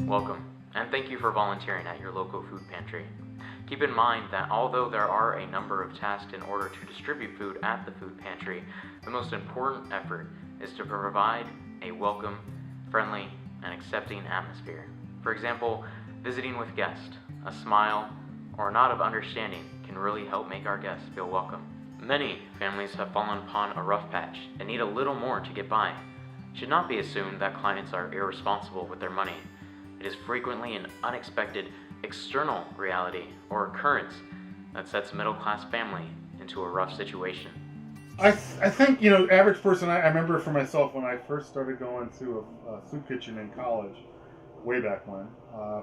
Welcome, and thank you for volunteering at your local food pantry. Keep in mind that although there are a number of tasks in order to distribute food at the food pantry, the most important effort is to provide a welcome, friendly, and accepting atmosphere. For example, visiting with guests, a smile, or a nod of understanding can really help make our guests feel welcome. Many families have fallen upon a rough patch and need a little more to get by. It should not be assumed that clients are irresponsible with their money. It is frequently an unexpected external reality or occurrence that sets a middle-class family into a rough situation. I think, average person, I remember for myself when I first started going to a soup kitchen in college, way back when.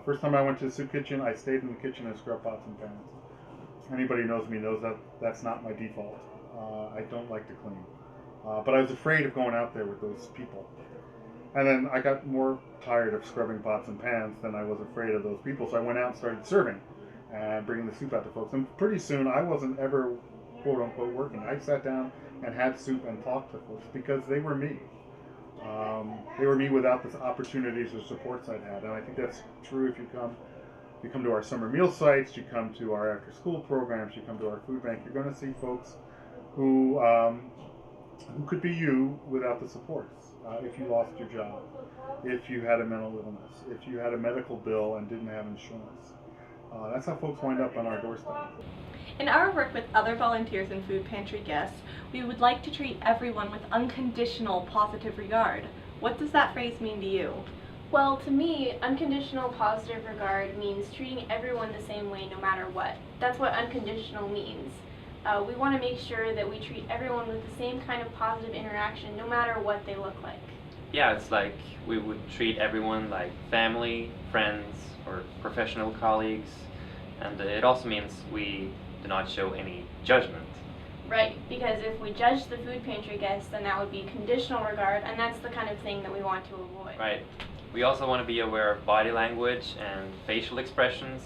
First time I went to a soup kitchen, I stayed in the kitchen and scrubbed pots and pans. Anybody who knows me knows that that's not my default. I don't like to clean. But I was afraid of going out there with those people. And then I got more tired of scrubbing pots and pans than I was afraid of those people. So I went out and started serving and bringing the soup out to folks. And pretty soon I wasn't ever, quote unquote, working. I sat down and had soup and talked to folks because they were me. They were me without the opportunities or supports I'd had. And I think that's true if you come to our summer meal sites, you come to our after school programs, you come to our food bank, you're going to see folks who could be you without the supports. If you lost your job, if you had a mental illness, if you had a medical bill and didn't have insurance. That's how folks wind up on our doorstep. In our work with other volunteers and food pantry guests, we would like to treat everyone with unconditional positive regard. What does that phrase mean to you? Well, to me, unconditional positive regard means treating everyone the same way no matter what. That's what unconditional means. We want to make sure that we treat everyone with the same kind of positive interaction no matter what they look like. Yeah, it's like we would treat everyone like family, friends, or professional colleagues, and it also means we do not show any judgment. Right, because if we judge the food pantry guests, then that would be conditional regard, and that's the kind of thing that we want to avoid. Right. We also want to be aware of body language and facial expressions.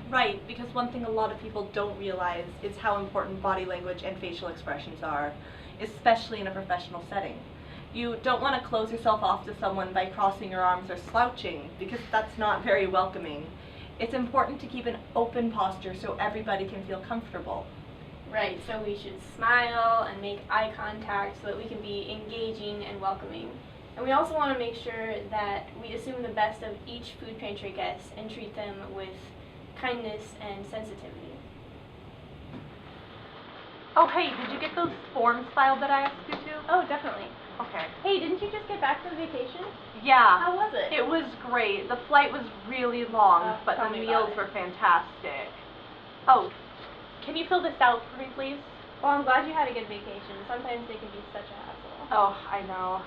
Right, because one thing a lot of people don't realize is how important body language and facial expressions are, especially in a professional setting. You don't want to close yourself off to someone by crossing your arms or slouching, because that's not very welcoming. It's important to keep an open posture so everybody can feel comfortable. Right, so we should smile and make eye contact so that we can be engaging and welcoming. And we also want to make sure that we assume the best of each food pantry guest and treat them with kindness and sensitivity. Oh hey, did you get those forms filed that I asked you to? Oh, definitely. Okay. Hey, didn't you just get back from vacation? Yeah. How was it? It was great. The flight was really long, but tell the me meals about it. were fantastic. Oh, can you fill this out for me, please? Well, I'm glad you had a good vacation. Sometimes they can be such a hassle. Oh, I know.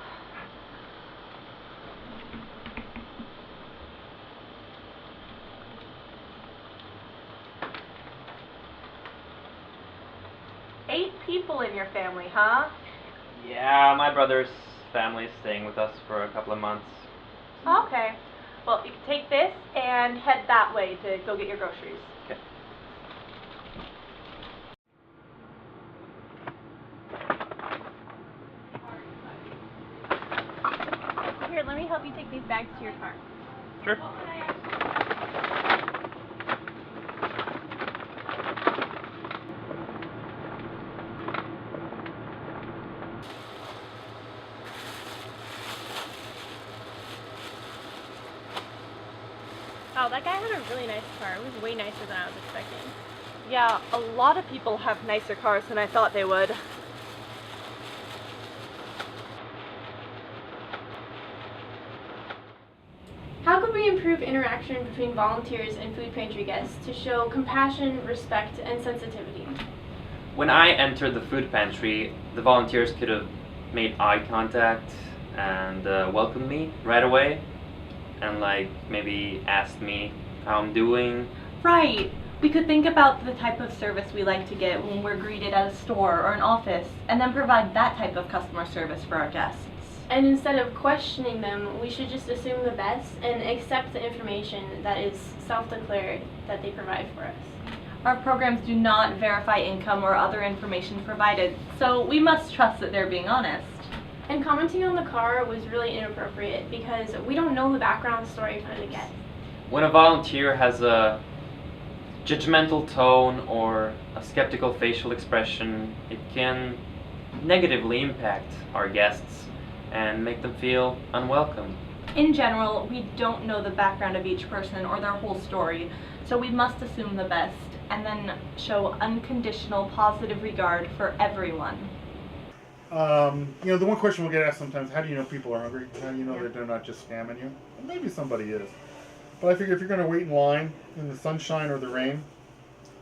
Eight people in your family, huh? Yeah, my brother's family is staying with us for a couple of months. Okay. Well, you can take this and head that way to go get your groceries. Okay. Here, let me help you take these bags to your car. Sure. Oh, that guy had a really nice car. It was way nicer than I was expecting. Yeah, a lot of people have nicer cars than I thought they would. How could we improve interaction between volunteers and food pantry guests to show compassion, respect, and sensitivity? When I entered the food pantry, the volunteers could have made eye contact and welcomed me right away, and maybe asked me how I'm doing. Right. We could think about the type of service we like to get when we're greeted at a store or an office, and then provide that type of customer service for our guests. And instead of questioning them, we should just assume the best and accept the information that is self-declared that they provide for us. Our programs do not verify income or other information provided, so we must trust that they're being honest. And commenting on the car was really inappropriate because we don't know the background story for the guest. When a volunteer has a judgmental tone or a skeptical facial expression, it can negatively impact our guests and make them feel unwelcome. In general, we don't know the background of each person or their whole story, so we must assume the best and then show unconditional positive regard for everyone. The one question we'll get asked sometimes, how do you know people are hungry? How do you know that they're not just scamming you? Well, maybe somebody is. But I figure if you're going to wait in line in the sunshine or the rain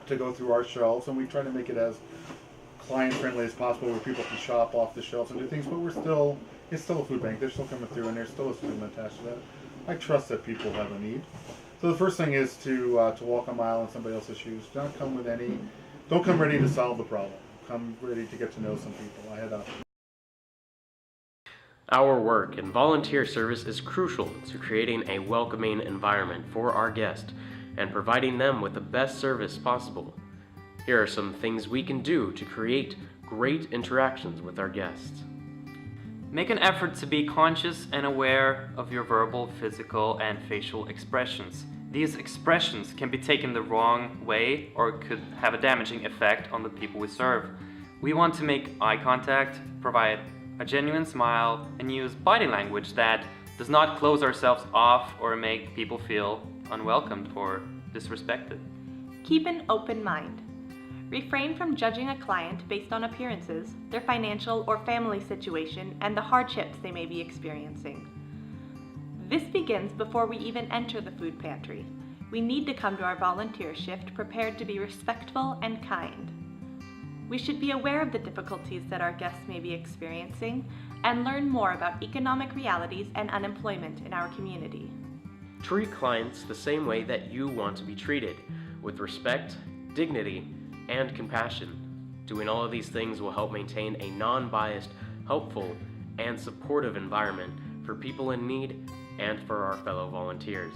to go through our shelves, and we try to make it as client-friendly as possible where people can shop off the shelves and do things, but it's still a food bank. They're still coming through, and there's still a student attached to that. I trust that people have a need. So the first thing is to walk a mile in somebody else's shoes. Don't come ready to solve the problem. Come ready to get to know some people. Our work in volunteer service is crucial to creating a welcoming environment for our guests and providing them with the best service possible. Here are some things we can do to create great interactions with our guests. Make an effort to be conscious and aware of your verbal, physical, and facial expressions. These expressions can be taken the wrong way or could have a damaging effect on the people we serve. We want to make eye contact, provide a genuine smile, and use body language that does not close ourselves off or make people feel unwelcomed or disrespected. Keep an open mind. Refrain from judging a client based on appearances, their financial or family situation, and the hardships they may be experiencing. This begins before we even enter the food pantry. We need to come to our volunteer shift prepared to be respectful and kind. We should be aware of the difficulties that our guests may be experiencing and learn more about economic realities and unemployment in our community. Treat clients the same way that you want to be treated, with respect, dignity, and compassion. Doing all of these things will help maintain a non-biased, helpful, and supportive environment for people in need and for our fellow volunteers.